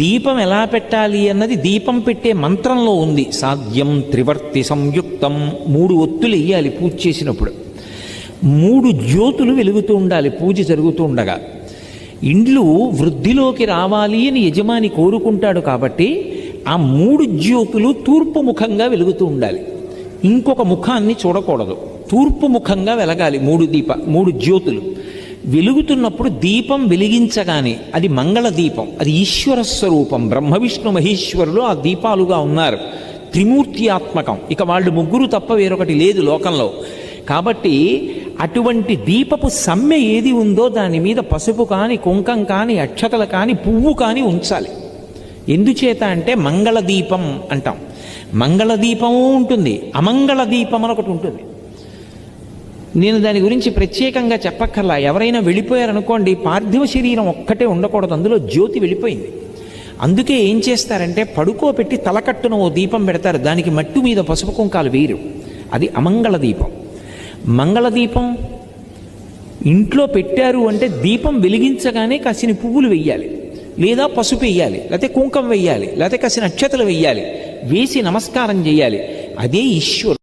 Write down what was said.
దీపం ఎలా పెట్టాలి అన్నది దీపం పెట్టే మంత్రంలో ఉంది. సాధ్యం త్రివర్తి సంయుక్తం, 3 ఒత్తులు వేయాలి పూజ చేసినప్పుడు. 3 జ్యోతులు వెలుగుతూ ఉండాలి పూజ జరుగుతూ ఉండగా. ఇండ్లు వృద్ధిలోకి రావాలి అని యజమాని కోరుకుంటాడు కాబట్టి ఆ 3 జ్యోతులు తూర్పు ముఖంగా వెలుగుతూ ఉండాలి. ఇంకొక ముఖాన్ని చూడకూడదు, తూర్పు ముఖంగా వెలగాలి. 3 జ్యోతులు వెలుగుతున్నప్పుడు దీపం వెలిగించగానే అది మంగళ దీపం, అది ఈశ్వర స్వరూపం. బ్రహ్మ విష్ణు మహేశ్వరులు ఆ దీపాలుగా ఉన్నారు, త్రిమూర్తి ఆత్మకం. ఇక వాళ్ళు ముగ్గురు తప్ప వేరొకటి లేదు లోకంలో. కాబట్టి అటువంటి దీపపు సమ్మె ఏది ఉందో దాని మీద పసుపు కానీ, కుంకం కానీ, అక్షతలు కానీ, పువ్వు కానీ ఉంచాలి. ఎందుచేత అంటే మంగళ దీపం అంటాం. మంగళ దీపము ఉంటుంది, అమంగళ దీపం అని ఒకటి ఉంటుంది. నేను దాని గురించి ప్రత్యేకంగా చెప్పక్కర్లా. ఎవరైనా వెళ్ళిపోయారనుకోండి, పార్థివ శరీరం ఒక్కటే ఉండకూడదు, అందులో జ్యోతి వెళ్ళిపోయింది. అందుకే ఏం చేస్తారంటే పడుకోబెట్టి తలకట్టున ఓ దీపం పెడతారు, దానికి మట్టు మీద పసుపు కుంకాలు వేయరు. అది అమంగళ దీపం. మంగళ దీపం ఇంట్లో పెట్టారు అంటే దీపం వెలిగించగానే కాసిన పువ్వులు వెయ్యాలి, లేదా పసుపు వెయ్యాలి, లేకపోతే కుంకం వెయ్యాలి, లేకపోతే కాసిన అక్షతలు వెయ్యాలి, వేసి నమస్కారం చేయాలి. అదే ఈశ్వరుడు.